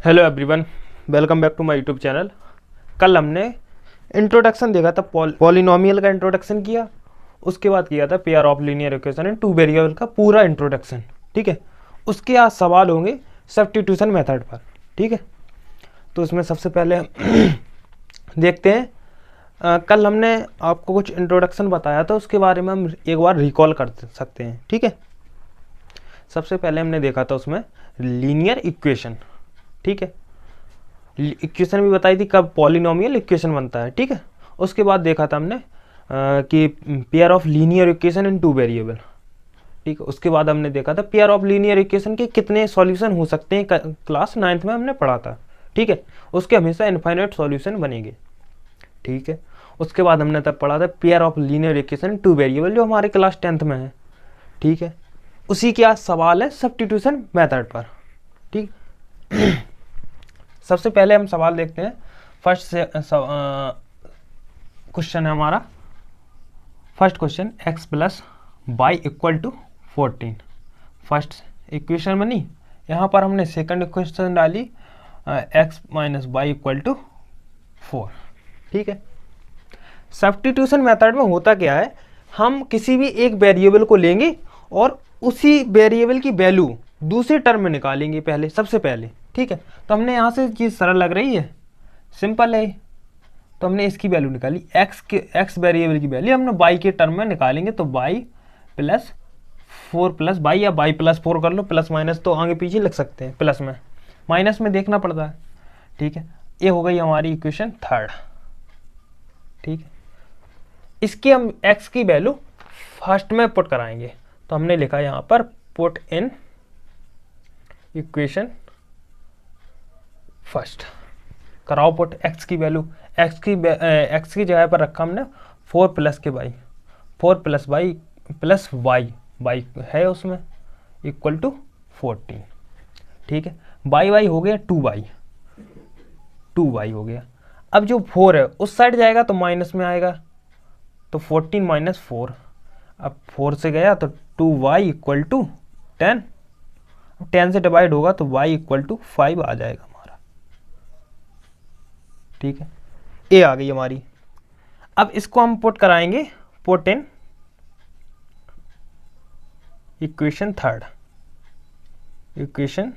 Hello everyone, welcome back to my YouTube channel. कल हमने introduction देखा था, पॉलिनोमियल का इंट्रोडक्शन किया। उसके बाद किया था pair of linear equation and two variable का पूरा इंट्रोडक्शन। ठीक है, उसके आज सवाल होंगे सब्स्टिट्यूशन मेथड पर। ठीक है, तो उसमें सबसे पहले देखते हैं। कल हमने आपको कुछ इंट्रोडक्शन बताया था, उसके बारे में हम एक बार रिकॉल कर सकते हैं। ठीक है, सबसे पहले हमने देखा था उसमें लीनियर इक्वेशन। ठीक है, इक्वेशन भी बताई थी कब पॉलिनोमियल इक्वेशन बनता है। ठीक है, उसके बाद देखा था हमने कि pair of linear equation in two variable. ठीक है, उसके बाद हमने देखा था पेयर ऑफ लीनियर इक्वेशन के कितने सॉल्यूशन हो सकते हैं, क्लास 9th में हमने पढ़ा था। ठीक है, उसके हमेशा इनफाइनाइट सॉल्यूशन बनेंगे। ठीक है, उसके बाद हमने तब पढ़ा था pair of linear equation two variable, जो हमारे क्लास 10th में है। ठीक है, उसी के आज सवाल है सब्स्टिट्यूशन मेथड पर। ठीक, सबसे पहले हम सवाल देखते हैं। फर्स्ट से क्वेश्चन है हमारा। First question x plus y equal to 14। First equation बनी, यहाँ पर हमने सेकंड इक्वेशन डाली x minus y equal to 4। ठीक है, सब्स्टिट्यूशन मेथड में होता क्या है, हम किसी भी एक वेरिएबल को लेंगे और उसी वेरिएबल की वैल्यू दूसरे टर्म में निकालेंगे पहले, सबसे पहले। ठीक है, तो हमने यहाँ से चीज़ सरल लग रही है, सिंपल है। तो हमने इसकी वैल्यू निकाली, एक्स वेरिएबल की वैल्यू हमने वाई के टर्म में निकालेंगे। तो वाई प्लस 4 प्लस वाई, या वाई प्लस 4 कर लो, प्लस माइनस तो आगे पीछे लिख सकते हैं, प्लस में माइनस में देखना पड़ता है। ठीक है, ये हो गई हमारी इक्वेशन थर्ड। ठीक है, इसकी हम एक्स की वैल्यू फर्स्ट में पुट कराएंगे। तो हमने लिखा यहाँ पर पुट इन इक्वेशन फर्स्ट, कराओ पुट एक्स की वैल्यू। एक्स की जगह पर रखा हमने 4 प्लस के y, 4 plus y plus y, y है उसमें इक्वल टू 14। ठीक है, वाई वाई हो गया 2y, 2y हो गया। अब जो 4 है उस साइड जाएगा तो माइनस में आएगा, तो 14 माइनस 4। अब 4 से गया तो 2y इक्वल टू 10, 10 से डिवाइड होगा तो y इक्वल टू 5 आ जाएगा हमारा। ठीक है, ए आ गई हमारी। अब इसको हम पुट कराएंगे, put in equation third, equation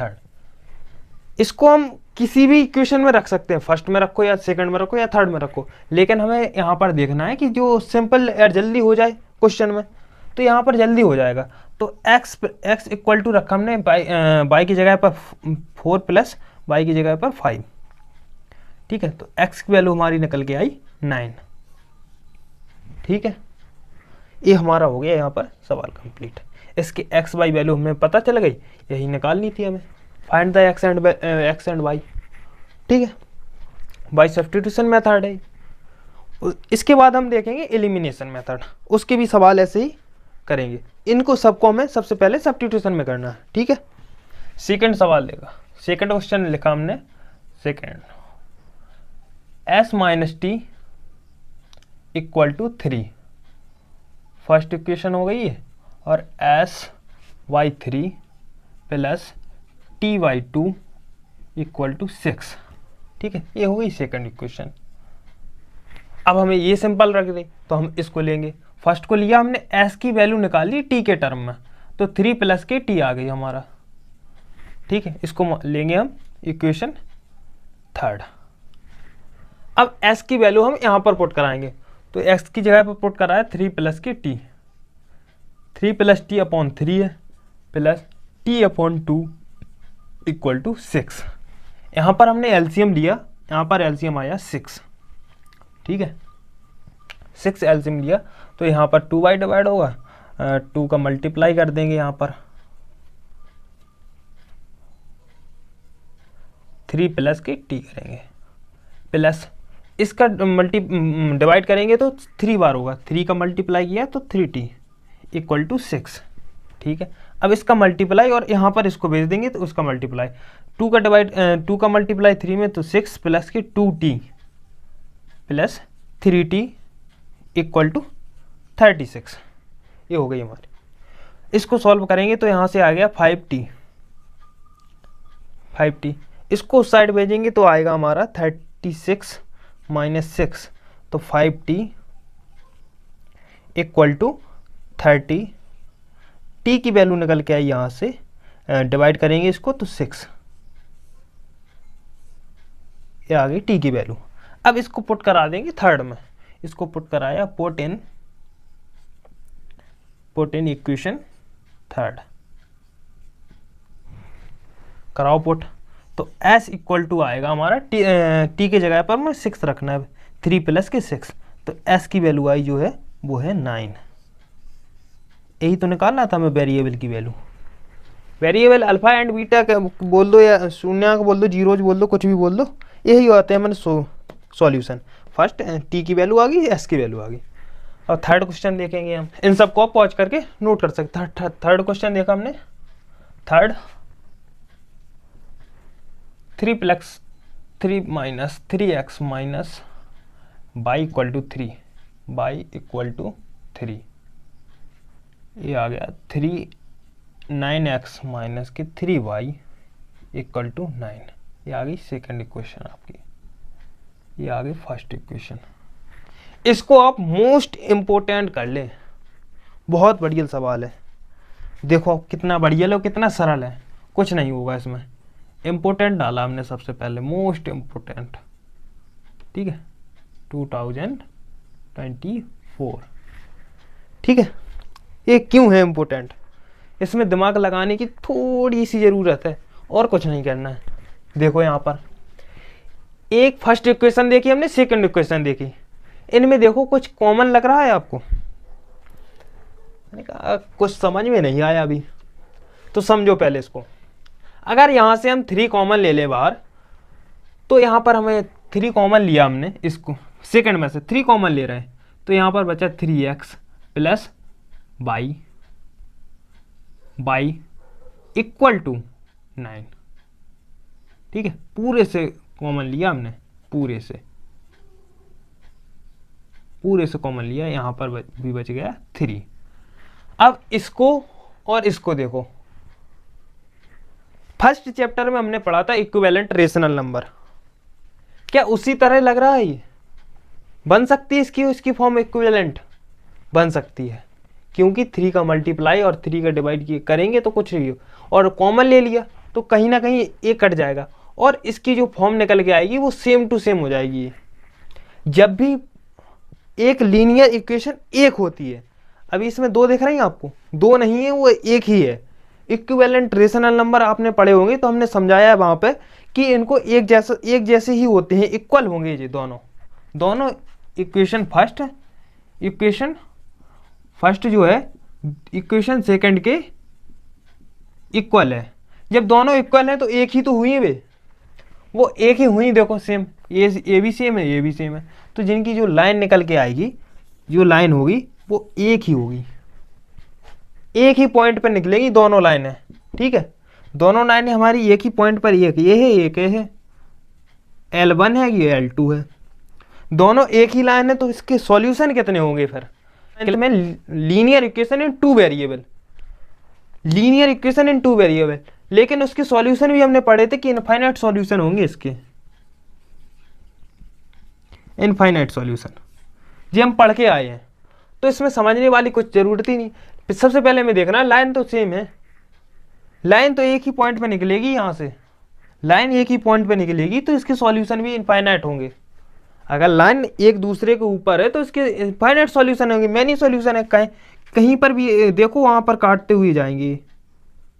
third. इसको हम किसी भी इक्वेशन में रख सकते हैं, फर्स्ट में रखो या सेकंड में रखो या थर्ड में रखो, लेकिन हमें यहाँ पर देखना है कि जो सिंपल या जल्दी हो जाए क्वेश्चन में, तो यहाँ पर जल्दी हो जाएगा। तो x इक्वल टू रखा हमने y की जगह पर 4 प्लस y की जगह पर 5। ठीक है, तो x की वैल्यू हमारी निकल के आई 9। ठीक है, ये हमारा हो गया यहाँ पर सवाल कंप्लीट। इसकी x y वैल्यू हमें पता चल गई, यही निकालनी थी हमें, find the x and y। ठीक है, बाय सब्स्टिट्यूशन मेथड है। इसके बाद हम देखेंगे एलिमिनेशन मेथड, उसके भी सवाल ऐसे ही करेंगे। इनको सबको हमें सबसे पहले सब्स्टिट्यूशन में करना है। ठीक है, सेकंड सवाल लेगा, सेकंड क्वेश्चन लिखा हमने, second s minus t equal to 3। First equation हो गई है, और s by 3 plus t by 2 equal to 6। ठीक है, ये हो गई सेकंड इक्वेशन। अब हमें ये सिंपल रख दे तो हम इसको लेंगे। फर्स्ट को लिया हमने, s की वैल्यू निकाल ली t के टर्म में, तो 3 प्लस के t आ गई हमारा। ठीक है, इसको लेंगे हम इक्वेशन थर्ड। अब s की वैल्यू हम यहाँ पर पुट कराएंगे, तो x की जगह पर पुट कराया 3 प्लस के t, 3 प्लस टी अपॉन 3 है, plus t upon 2 equal to 6। यहाँ पर हमने एलसीएम लिया, यहाँ पर एलसीएम आया 6। ठीक है, 6 एलसीएम लिया, तो यहाँ पर 2y डिवाइड होगा, 2 का मल्टीप्लाई कर देंगे यहाँ पर, 3 प्लस के t करेंगे, प्लस इसका डिवाइड करेंगे तो 3 बार होगा, 3 का मल्टीप्लाई किया तो 3t इक्वल टू 6। ठीक है, अब इसका मल्टीप्लाई और यहाँ पर इसको भेज देंगे तो उसका मल्टीप्लाई, 2 का मल्टीप्लाई 3 में तो 6 प्लस के 2t plus 3t equal to 36। ये हो गई हमारी। इसको सॉल्व करेंगे तो यहाँ से आ गया 5t 5t, इसको उस साइड भेजेंगे तो आएगा हमारा 36 माइनस 6, तो 5t इक्वल टू 30, t की वैल्यू निकल के आई यहाँ से, डिवाइड करेंगे इसको तो 6, ये आ गई t की वैल्यू। अब इसको पुट करा देंगे थर्ड में, इसको पुट कराया, पुट इन इक्वेशन थर्ड, कराओ पुट, तो s इक्वल टू आएगा हमारा t की जगह पर मैं 6 रखना है, 3 प्लस के 6, तो s की वैल्यू आई जो है वो है 9। यही तो निकालना था मैं वेरिएबल की value. Variable alpha and beta का बोल दो या शून्य बोल दो, जीरोज बोल दो, कुछ भी बोल दो, यही होते हैं मैंने सॉल्यूशन। फर्स्ट t की वैल्यू आ गई, s की वैल्यू आ गई। और थर्ड क्वेश्चन देखेंगे हम, इन सबको आप पॉज करके नोट कर सकते हैं। थर्ड क्वेश्चन देखा हमने, third 3 minus 3x minus y equal to 3, y equal to 3, ये आ गया 9x माइनस के 3y इक्वल टू 9, ये आ गई सेकंड इक्वेशन आपकी, ये आ गई फर्स्ट इक्वेशन। इसको आप मोस्ट इम्पोर्टेंट कर लें, बहुत बढ़िया सवाल है। देखो कितना बढ़िया है, कितना सरल है, कुछ नहीं होगा इसमें। इम्पोर्टेंट डाला हमने सबसे पहले, मोस्ट इम्पोर्टेंट, ठीक है, 2024, ठीक है। ये क्यों है इम्पोर्टेंट, इसमें दिमाग लगाने की थोड़ी सी ज़रूरत है, और कुछ नहीं करना है। देखो यहाँ पर एक फर्स्ट इक्वेशन देखी हमने, सेकंड इक्वेशन देखी, इनमें देखो कुछ कॉमन लग रहा है आपको? मैंने कहा कुछ समझ में नहीं आया अभी, तो समझो पहले इसको। अगर यहाँ से हम 3 कॉमन ले लें बाहर, तो यहाँ पर हमें 3 कॉमन लिया हमने, इसको सेकंड में से 3 कॉमन ले रहे हैं, तो यहाँ पर बचा 3x plus y equal to 9, ठीक है। पूरे से कॉमन लिया हमने, पूरे से कॉमन लिया, यहाँ पर भी बच गया 3। अब इसको और इसको देखो, फर्स्ट चैप्टर में हमने पढ़ा था इक्विवेलेंट रेशनल नंबर, क्या उसी तरह लग रहा है? ये बन सकती है इसकी फॉर्म इक्विवेलेंट बन सकती है, क्योंकि 3 का मल्टीप्लाई और 3 का डिवाइड करेंगे तो कुछ नहीं हो, और कॉमन ले लिया तो कहीं ना कहीं एक कट जाएगा, और इसकी जो फॉर्म निकल के आएगी वो सेम टू सेम हो जाएगी। जब भी एक लीनियर इक्वेशन एक होती है, अभी इसमें 2 दिख रही हैं आपको, 2 नहीं है, वो एक ही है। इक्विवेलेंट रेशनल नंबर आपने पढ़े होंगे, तो हमने समझाया है वहाँ पे कि इनको एक जैसे ही होते हैं, इक्वल होंगे ये दोनों इक्वेशन फर्स्ट जो है इक्वेशन सेकंड के इक्वल है। जब दोनों इक्वल हैं तो एक ही तो हुई वे, वो एक ही हुई, देखो सेम, ये भी सेम है, ये भी सेम है, तो जिनकी जो लाइन निकल के आएगी, जो लाइन होगी वो एक ही होगी, एक ही पॉइंट पर निकलेगी दोनों लाइनें, ठीक है। दोनों लाइनें हमारी एक ही पॉइंट पर, एक ये है L1 है, ये L2 है, दोनों एक ही लाइन है, तो इसके सॉल्यूशन कितने होंगे फिर? में लीनियर इक्वेशन इन 2 वेरिएबल, लेकिन उसके सॉल्यूशन भी हमने पढ़े थे कि इनफाइनाइट सॉल्यूशन होंगे इसके, इनफाइनाइट सॉल्यूशन जी हम पढ़ के आए हैं, तो इसमें समझने वाली कुछ जरूरत ही नहीं। सबसे पहले मैं देखना, लाइन तो सेम है, लाइन तो एक ही पॉइंट पे निकलेगी, यहाँ से लाइन एक ही पॉइंट पे निकलेगी, तो इसके सॉल्यूशन भी इनफाइनाइट होंगे। अगर लाइन एक दूसरे के ऊपर है तो इसके इनफाइनाइट सॉल्यूशन होंगे, मैनी सॉल्यूशन है, कहीं पर भी देखो वहाँ पर काटते हुए जाएंगे,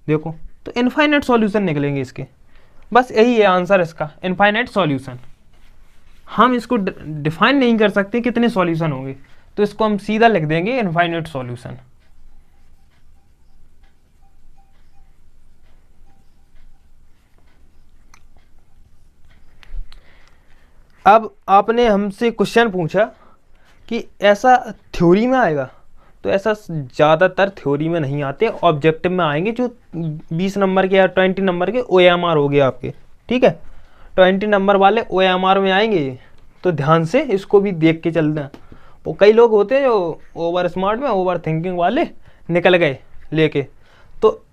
देखो तो इनफाइनाइट सॉल्यूशन निकलेंगे इसके। बस यही है आंसर इसका, इनफाइनाइट सॉल्यूशन। हम इसको डिफाइन नहीं कर सकते कितने सॉल्यूशन होंगे, तो इसको हम सीधा लिख देंगे इनफाइनाइट सॉल्यूशन। अब आपने हमसे क्वेश्चन पूछा कि ऐसा थ्योरी में आएगा, तो ऐसा ज़्यादातर थ्योरी में नहीं आते, ऑब्जेक्टिव में आएंगे, जो 20 नंबर के या 20 नंबर के OMR हो गए आपके, ठीक है। 20 नंबर वाले OMR में आएंगे, तो ध्यान से इसको भी देख के चलना। वो कई लोग होते हैं जो ओवर स्मार्ट में, ओवर थिंकिंग वाले निकल गए लेके, तो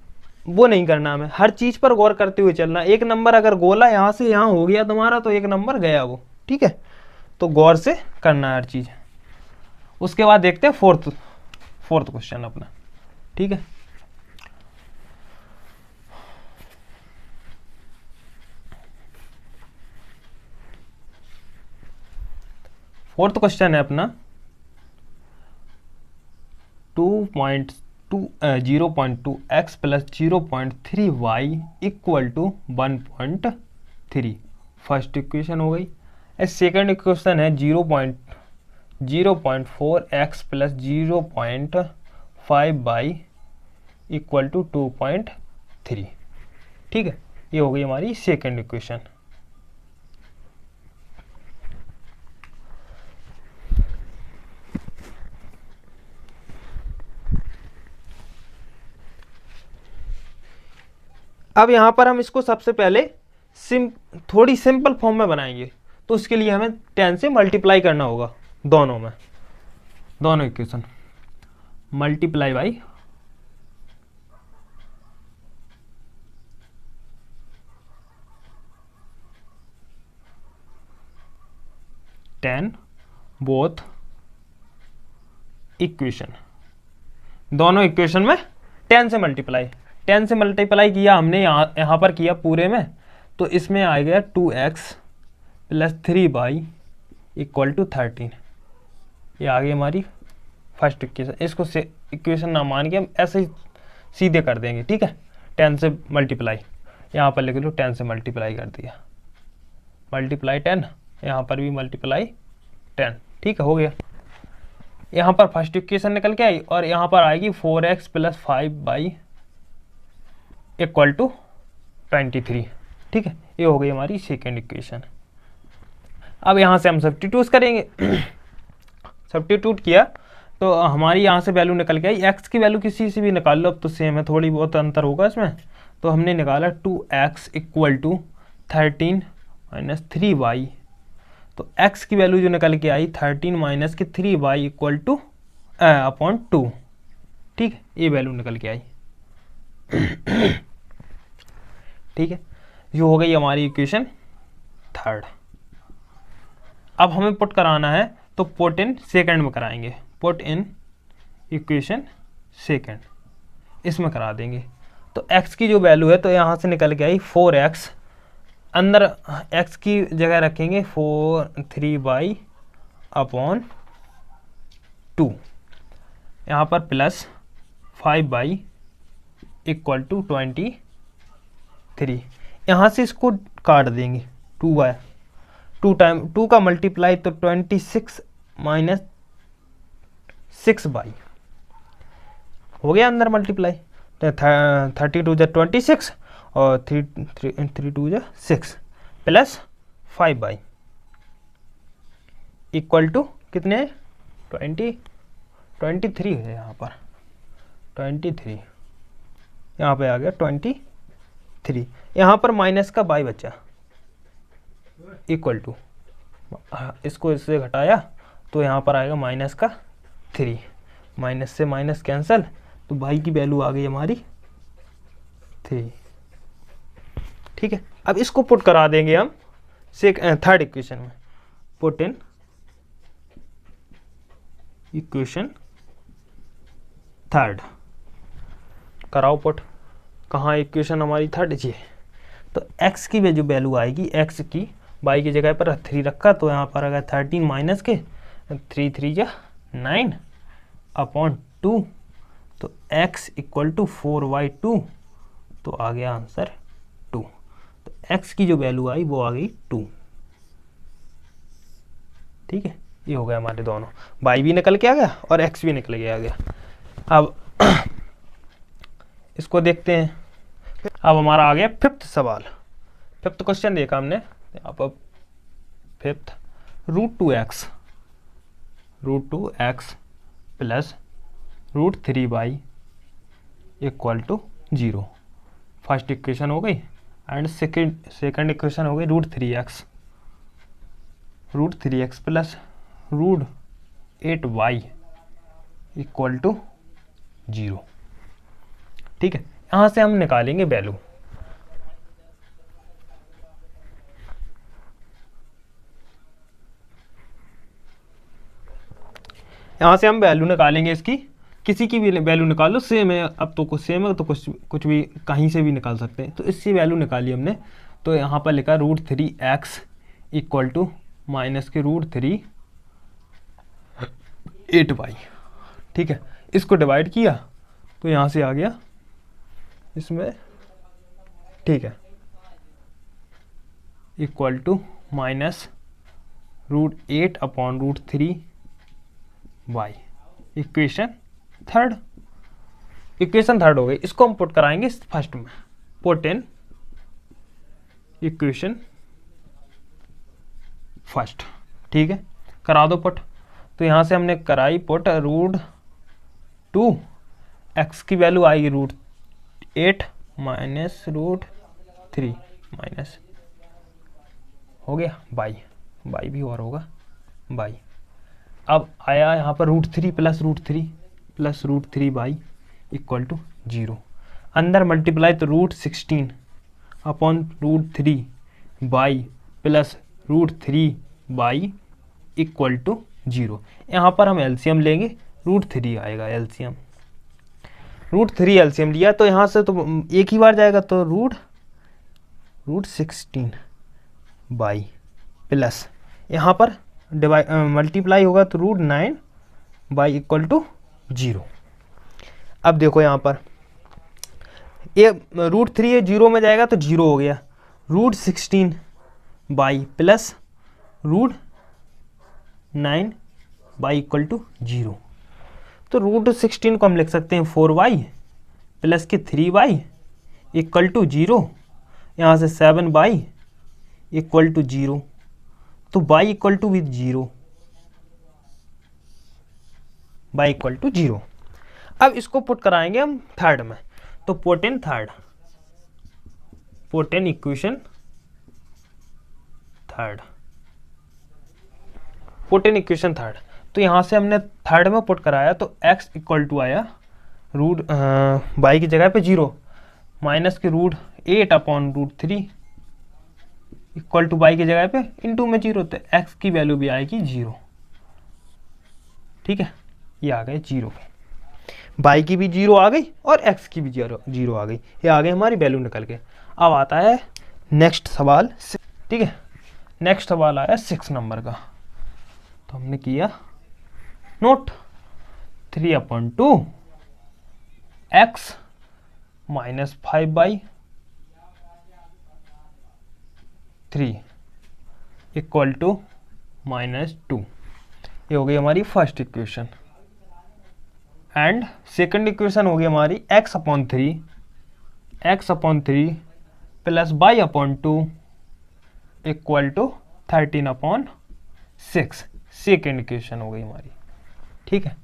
वो नहीं करना हमें, हर चीज़ पर गौर करते हुए चलना। एक नंबर अगर गोला यहाँ से यहाँ हो गया तुम्हारा तो एक नंबर गया वो, ठीक है, तो गौर से करना है हर चीज़। उसके बाद देखते हैं फोर्थ क्वेश्चन अपना, ठीक है। फोर्थ क्वेश्चन है अपना 0.2 x plus 0.3 y equal to 1.3। First equation हो गई। सेकेंड इक्वेशन है 0.4 x plus 0.5 y equal to 2.3, ठीक है। ये हो गई हमारी सेकेंड इक्वेशन। अब यहाँ पर हम इसको सबसे पहले थोड़ी सिंपल फॉर्म में बनाएंगे, तो उसके लिए हमें 10 से मल्टीप्लाई करना होगा दोनों में, दोनों equation multiply by 10 both equation. दोनों इक्वेशन में 10 से मल्टीप्लाई किया हमने, यहाँ पर किया पूरे में, तो इसमें आ गया 2x plus 3y equal to 13। ये आ गई हमारी फर्स्ट इक्वेशन। इसको इक्वेशन ना मान के हम ऐसे ही सीधे कर देंगे, ठीक है। 10 से मल्टीप्लाई, यहाँ पर लिख लो 10 से मल्टीप्लाई कर दिया, मल्टीप्लाई 10, यहाँ पर भी मल्टीप्लाई 10, ठीक है, हो गया। यहाँ पर फर्स्ट इक्वेशन निकल के आई और यहाँ पर आएगी 4x plus 5y equal to 23, ठीक है। ये हो गई हमारी सेकेंड इक्वेशन। अब यहाँ से हम सब्स्टिट्यूट करेंगे। सब्स्टिट्यूट किया तो हमारी यहाँ से वैल्यू निकल के आई। x की वैल्यू किसी से भी निकाल लो, अब तो सेम है, थोड़ी बहुत अंतर होगा इसमें। तो हमने निकाला 2x equal to 13 minus 3y। तो x की वैल्यू जो निकल के आई 13 माइनस के 3y इक्वल टू अपॉन 2, ठीक है। ये वैल्यू निकल के आई, ठीक है। ये हो गई हमारी इक्वेशन थर्ड। अब हमें पुट कराना है तो पुट इन सेकंड में कराएंगे, पुट इन इक्वेशन सेकंड, इसमें करा देंगे। तो x की जो वैल्यू है तो यहाँ से निकल के आई 4x, अंदर x की जगह रखेंगे 3y अपॉन 2, यहाँ पर प्लस 5y इक्वल टू 23। यहाँ से इसको काट देंगे 2 का मल्टीप्लाई तो 26 माइनस 6y हो गया अंदर मल्टीप्लाई। तो 32 जा 26 और 3 जा 6 प्लस 5y इक्वल टू कितने 23 है, यहाँ पर 23, यहाँ पे आ गया 23। यहाँ पर माइनस का y बचा इक्वल टू, इसको इससे घटाया तो यहाँ पर आएगा माइनस का 3, माइनस से माइनस कैंसल, तो y की वैल्यू आ गई हमारी 3, ठीक है। अब इसको पुट करा देंगे हम थर्ड इक्वेशन में, पुट इन इक्वेशन थर्ड, कराओ पुट। कहाँ इक्वेशन हमारी थर्ड जी, तो x की जो वैल्यू आएगी, x की y की जगह पर 3 रखा तो यहाँ पर आ गया 13 माइनस के 3 जा 9 अपॉन 2, तो x इक्वल टू 4y2, तो आ गया आंसर 2। तो x की जो वैल्यू आई वो आ गई 2, ठीक है। ये हो गया हमारे दोनों, y भी निकल के आ गया और x भी निकल के आ गया। अब इसको देखते हैं। अब हमारा आ गया फिफ्थ सवाल, फिफ्थ क्वेश्चन देखा हमने यहाँ पर। Fifth √2x plus √3y equal to 0, first equation हो गई। एंड सेकेंड इक्वेशन हो गई √3x plus √8y equal to 0, ठीक है। यहाँ से हम निकालेंगे वैल्यू। यहाँ से हम वैल्यू निकालेंगे इसकी, किसी की भी वैल्यू निकालो, सेम है, अब तो कुछ सेम है तो कुछ भी कहीं से भी निकाल सकते हैं। तो इसकी वैल्यू निकाली हमने, तो यहाँ पर लिखा √3x इक्वल टू माइनस के √3 8y। ठीक है, इसको डिवाइड किया तो यहाँ से आ गया इसमें, ठीक है, equal to minus √8 upon √3y। Equation third हो गई। इसको हम पुट कराएंगे फर्स्ट में, पुट इन इक्वेशन फर्स्ट। ठीक है, करा दो पुट। तो यहाँ से हमने कराई पुट, √2x की वैल्यू आएगी √8 माइनस √3 माइनस हो गया y भी और होगा y। अब आया यहाँ पर √3 प्लस √3y इक्वल टू 0। अंदर मल्टीप्लाई तो √16 upon √3y plus √3y equal to 0। यहाँ पर हम एलसीएम लेंगे, √3 आएगा एलसीएम, √3 एलसीएम लिया तो यहाँ से तो एक ही बार जाएगा, तो √16y प्लस यहाँ पर डिवाइड मल्टीप्लाई होगा तो √9y इक्वल टू 0। अब देखो यहाँ पर ये √3 ये 0 में जाएगा तो 0 हो गया, √16y plus √9y equal to 0। तो √16 को हम लिख सकते हैं 4y प्लस के 3y इक्वल टू 0। यहाँ से 7y इक्वल टू 0, तो y equal to with 0, y equal to 0। अब इसको पुट कराएंगे हम थर्ड में, तो पुट इन इक्वेशन थर्ड। तो यहाँ से हमने थर्ड में पुट कराया तो x इक्वल टू आया y की जगह पे 0 माइनस के √8 अपॉन √3 इक्वल टू y की जगह पे इंटू में 0, तो x की वैल्यू भी आएगी 0। ठीक है, ये आ गए 0 पे, y की भी 0 आ गई और x की भी 0 आ गई। ये आ गई हमारी वैल्यू निकल के। अब आता है नेक्स्ट सवाल। ठीक है, नेक्स्ट सवाल आया 6 नंबर का। तो हमने किया note 3/2 x minus 5/3 equal to -2। ये हो गई हमारी first equation. And second equation होगी हमारी x/3 plus y/2 equal to 13/6। Second equation हो गई हमारी। ठीक है,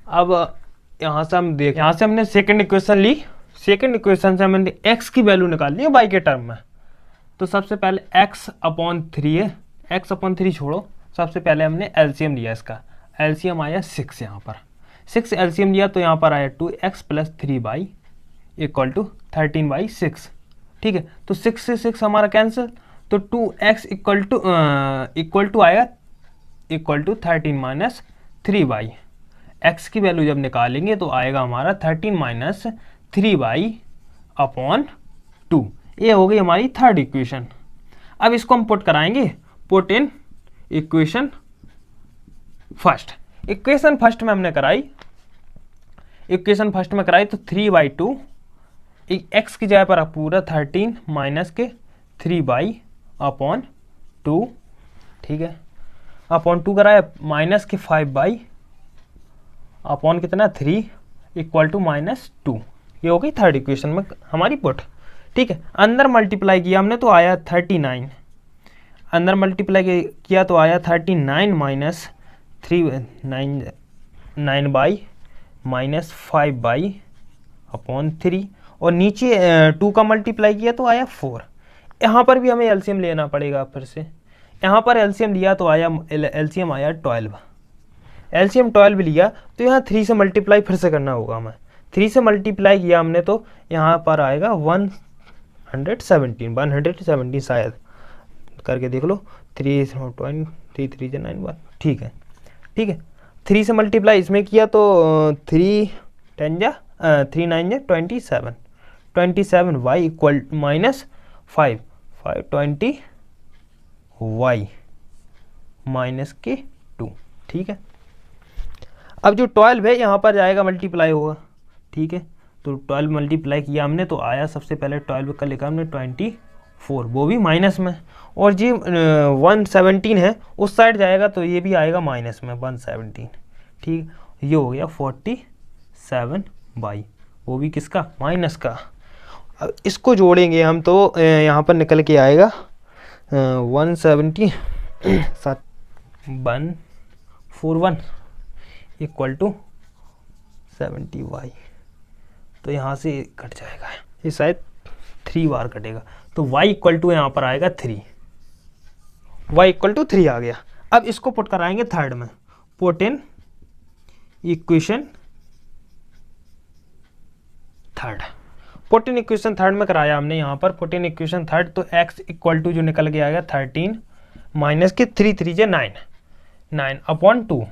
अब यहाँ से हम देख, यहाँ से हमने सेकेंड इक्वेशन ली, सेकेंड इक्वेशन से हमने x की वैल्यू निकाल ली है y के टर्म में। तो सबसे पहले x/3 है, x/3 छोड़ो, सबसे पहले हमने एलसीएम लिया, इसका एलसीएम आया 6। यहाँ पर 6 एलसीएम लिया तो यहाँ पर आया 2x plus 3y equal to 13/6। ठीक है, तो 6 से 6 हमारा कैंसिल, तो 2x इक्वल टू आया equal to 13 minus 3y। x की वैल्यू जब निकालेंगे तो आएगा हमारा 13 माइनस 3y अपॉन 2। ये हो गई हमारी थर्ड इक्वेशन। अब इसको हम पुट कराएंगे, put in equation first. Equation first में हमने कराई, इक्वेशन फर्स्ट में कराई तो 3/2 x की जगह पर पूरा 13 माइनस के 3y अपॉन 2। ठीक है, अपॉन 2 कराया माइनस के 5y अपॉन कितना 3 इक्वल टू -2। ये हो गई थर्ड इक्वेशन में हमारी पुट। ठीक है, अंदर मल्टीप्लाई किया हमने तो आया 39, अंदर मल्टीप्लाई किया तो आया 39 minus 9y minus 5y upon 3, और नीचे 2 का मल्टीप्लाई किया तो आया 4। यहाँ पर भी हमें एलसीएम लेना पड़ेगा फिर से। यहाँ पर एलसीएम लिया तो आया एलसीएम आया 12, एलसीएम 12 लिया तो यहाँ 3 से मल्टीप्लाई फिर से करना होगा हमें, 3 से मल्टीप्लाई किया हमने तो यहाँ पर आएगा 117 शायद, करके देख लो। 3 3 3 9 1, ठीक है, ठीक है। 3 से मल्टीप्लाई इसमें किया तो 3 10 जा 3 9 जा 27 y equal minus 5 20 y minus के 2, ठीक है। अब जो 12 है यहाँ पर जाएगा मल्टीप्लाई होगा, ठीक है। तो 12 मल्टीप्लाई किया हमने तो आया, सबसे पहले 12 का लिखा हमने 24, वो भी माइनस में, और जी 117 है उस साइड जाएगा तो ये भी आएगा माइनस में 117, ठीक। ये हो गया 47y, वो भी किसका, माइनस का। अब इसको जोड़ेंगे हम तो यहाँ पर निकल के आएगा 141 इक्वल टू 70y, तो यहाँ से कट जाएगा, ये शायद 3 बार कटेगा, तो y इक्वल टू यहाँ पर आएगा 3, y इक्वल टू 3 आ गया। अब इसको पुट कराएंगे थर्ड में, put in equation third. Put in equation third में कराया हमने यहाँ पर पुट इन इक्वेशन थर्ड, तो x इक्वल टू जो निकल के आएगा 13 माइनस के 3 3 जे 9 अपॉन 2,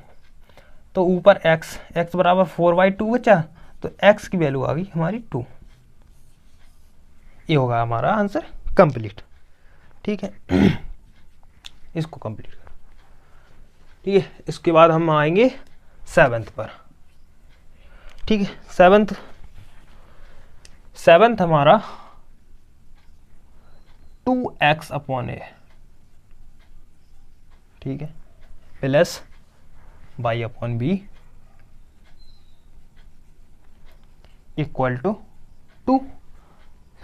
तो ऊपर x बराबर 4/2 बचा, तो x की वैल्यू आ गई हमारी 2। ये होगा हमारा आंसर कंप्लीट, ठीक है। इसको कंप्लीट करो, ठीक है। इसके बाद हम आएंगे 7th पर, ठीक है। 7th हमारा 2x अपॉन a, ठीक है, plus y upon b equal to 2।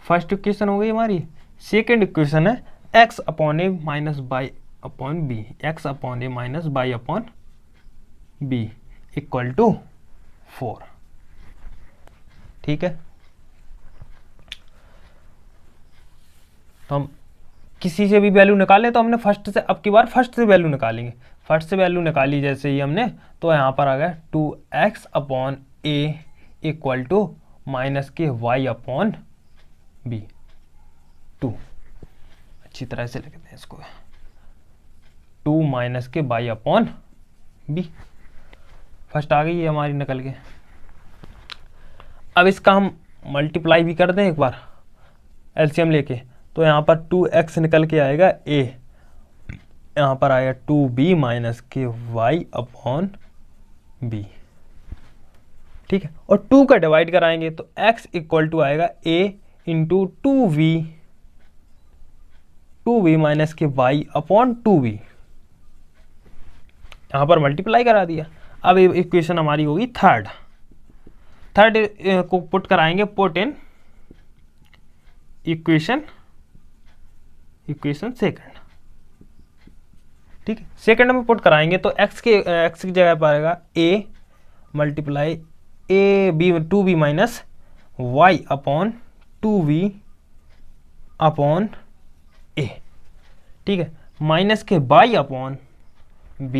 First equation हो गई हमारी। सेकेंड इक्वेशन है x upon a minus by upon b, x upon a minus by upon b equal to 4, ठीक है। तो हम किसी से भी वैल्यू निकालें तो हमने फर्स्ट से, अब की बार फर्स्ट से वैल्यू निकालेंगे। फर्स्ट से वैल्यू निकाली जैसे ही हमने, तो यहाँ पर आ गया 2x upon a equal to minus के y अपॉन b 2। अच्छी तरह से लिखते हैं इसको, 2 माइनस के y अपॉन b। फर्स्ट आ गई ये हमारी निकल के। अब इसका हम मल्टीप्लाई भी कर दें एक बार एलसीएम लेके, तो यहाँ पर 2x निकल के आएगा a, यहाँ पर आएगा 2b माइनस के y अपॉन b, ठीक है। और 2 का डिवाइड कराएंगे तो x इक्वल टू आएगा a इंटू 2b माइनस के y अपॉन 2b, यहाँ पर मल्टीप्लाई करा दिया। अब इक्वेशन हमारी होगी थर्ड को पुट कराएंगे, पुट इन इक्वेशन सेकंड, ठीक है। सेकंड में पुट कराएंगे तो x की जगह पर आएगा a multiply a b 2b minus y upon 2b upon a, ठीक है, माइनस के y upon b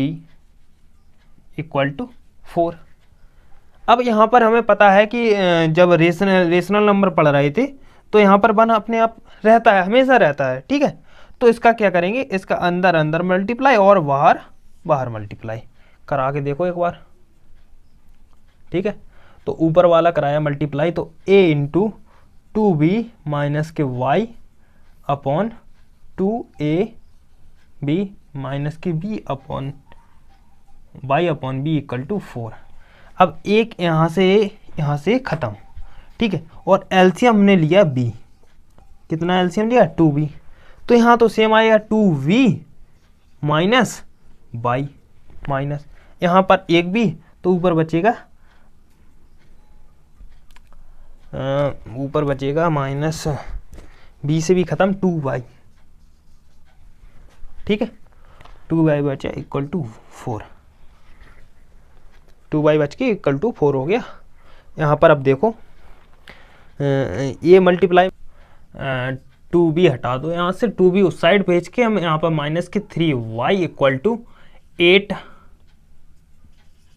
equal to 4। अब यहाँ पर हमें पता है कि जब रेशनल नंबर पढ़ रहे थे तो यहाँ पर 1 अपने आप रहता है, हमेशा रहता है, ठीक है। तो इसका क्या करेंगे, इसका अंदर अंदर मल्टीप्लाई और बाहर बाहर मल्टीप्लाई करा के देखो एक बार, ठीक है। तो ऊपर वाला कराया मल्टीप्लाई, तो a इंटू 2b माइनस के y अपॉन 2ab माइनस के b upon y upon b equal to 4। अब एक यहाँ से ख़त्म, ठीक है। और एलसीएम हमने लिया b, कितना एलसीएम लिया 2b, तो यहाँ तो सेम आएगा 2v माइनस y माइनस यहाँ पर एक b, तो ऊपर बचेगा माइनस b से भी ख़त्म 2y, ठीक है। 2y बचा इक्वल टू 4, 2y बच के इक्वल टू 4 हो गया। यहाँ पर अब देखो ये मल्टीप्लाई 2b हटा दो यहाँ से, 2b उस साइड भेज के हम यहाँ पर माइनस के 3y equal to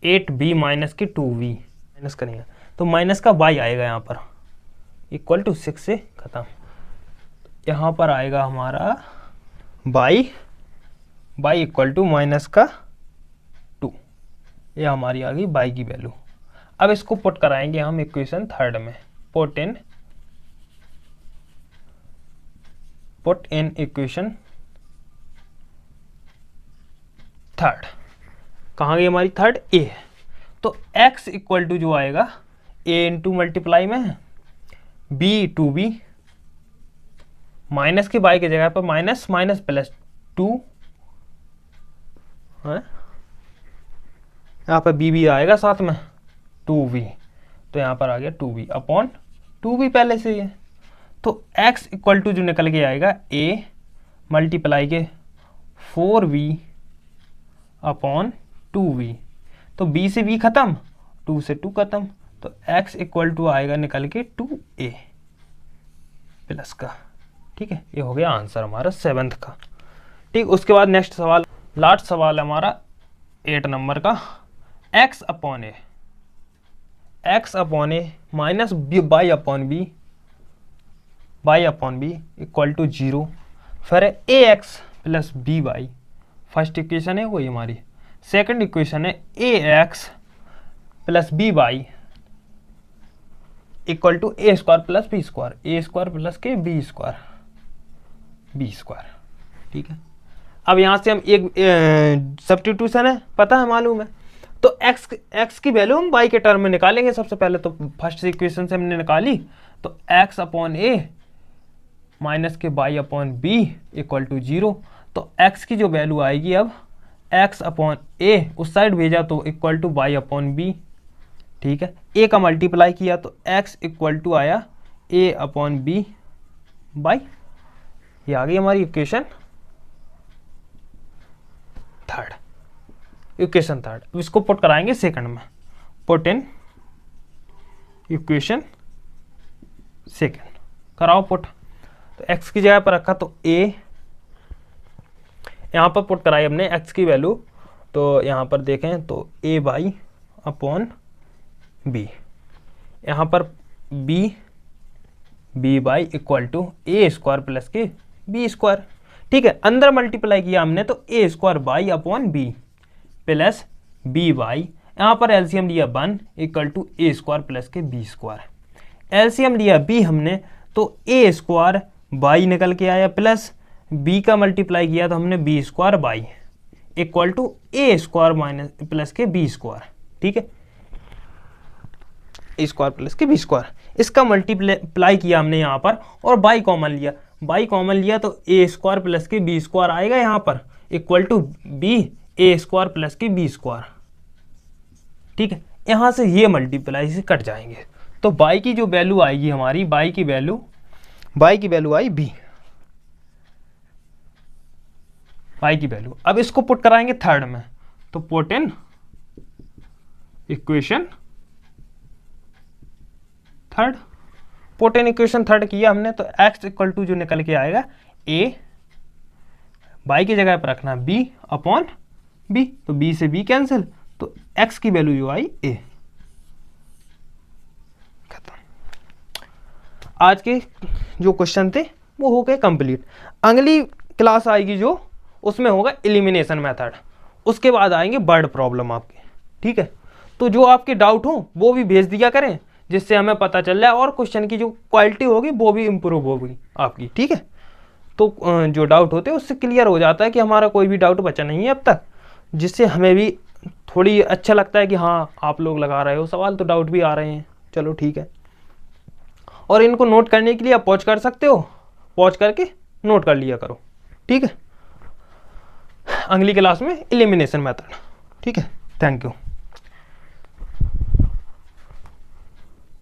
8b minus के 2v माइनस करेंगे, तो माइनस का y आएगा यहाँ पर इक्वल टू 6 से ख़त्म। यहाँ पर आएगा हमारा y इक्वल टू माइनस का 2। ये हमारी आ गई y की वैल्यू। अब इसको पुट कराएंगे हम इक्वेशन थर्ड में। Put in equation third. कहाँ गई हमारी थर्ड? a है। तो x इक्वल टू जो आएगा a इंटू मल्टीप्लाई में है b टू b, माइनस के y की जगह पर माइनस माइनस प्लस 2 है, यहाँ पर b भी आएगा साथ में 2b, तो यहाँ पर आ गया 2b अपॉन 2b पहले से ही है। तो x इक्वल टू जो निकल के आएगा a मल्टीप्लाई के 4b अपॉन 2b, तो b से b खत्म, 2 से 2 खत्म, तो x इक्वल टू आएगा निकल के 2a प्लस का। ठीक है, ये हो गया आंसर हमारा 7th का। ठीक, उसके बाद नेक्स्ट सवाल, लास्ट सवाल है हमारा 8 नंबर का। x upon a minus by upon b equal to 0, फिर a x plus b y. First equation है वही हमारी। सेकंड इक्वेशन है a x plus b y equal to a square plus b square, a square plus के b square. ठीक है, अब यहाँ से हम एक सब्स्टिट्यूशन है, पता है, मालूम है, तो x की वैल्यू हम y के टर्म में निकालेंगे सबसे पहले। तो फर्स्ट इक्वेशन से हमने निकाली, तो x अपॉन a माइनस के y upon b equal to 0, तो x की जो वैल्यू आएगी अब x अपॉन a उस साइड भेजा तो equal to y upon b. ठीक है, a का मल्टीप्लाई किया तो x इक्वल टू आया a अपॉन बी बाई, ये आ गई हमारी इक्वेशन थर्ड। इक्वेशन थर्ड, अब इसको पुट कराएंगे सेकंड में। पुट इन इक्वेशन सेकंड, कराओ पुट। तो x की जगह पर रखा तो a, यहाँ पर पुट कराई हमने x की वैल्यू, तो यहाँ पर देखें तो a बाई अपॉन बी, यहाँ पर b by equal to a square plus के बी स्क्वायर। ठीक है, अंदर मल्टीप्लाई किया हमने तो a square by upon b plus b by, यहाँ पर एलसीएम लिया 1 equal to a square plus के बी स्क्वायर। एलसीएम लिया बी हमने तो ए स्क्वायर बाई निकल के आया प्लस बी का मल्टीप्लाई किया तो हमने b square y equal to a square minus plus के बी स्क्वायर। ठीक है, ए स्क्वायर प्लस के बी स्क्वायर, इसका मल्टीप्लाई किया हमने यहाँ पर और बाई कॉमन लिया तो ए स्क्वायर प्लस के बी स्क्वायर आएगा यहाँ पर equal to b a square plus के बी स्क्वायर। ठीक है, यहाँ से ये मल्टीप्लाई से कट जाएंगे, तो बाई की जो वैल्यू आएगी हमारी, बाई की वैल्यू आई बी, बाई की वैल्यू। अब इसको पुट कराएंगे थर्ड में, तो put in equation third. Put in equation third किया हमने, तो x इक्वल टू जो निकल के आएगा a, बाई की जगह पर रखना b अपॉन b, तो b से b कैंसिल, तो x की वैल्यू जो आई a। खत्म। आज के जो क्वेश्चन थे वो हो गए कंप्लीट। अगली क्लास आएगी जो, उसमें होगा एलिमिनेशन मेथड, उसके बाद आएंगे वर्ड प्रॉब्लम आपके। ठीक है, तो जो आपके डाउट हो वो भी भेज दिया करें, जिससे हमें पता चल जाए और क्वेश्चन की जो क्वालिटी होगी वो भी इम्प्रूव होगी आपकी। ठीक है, तो जो डाउट होते हैं उससे क्लियर हो जाता है कि हमारा कोई भी डाउट बचा नहीं है अब तक, जिससे हमें भी थोड़ी अच्छा लगता है कि हाँ आप लोग लगा रहे हो सवाल, तो डाउट भी आ रहे हैं। चलो ठीक है, और इनको नोट करने के लिए आप पॉज कर सकते हो, पॉज करके नोट कर लिया करो। ठीक है, अगली क्लास में एलिमिनेशन मेथड। ठीक है, थैंक यू।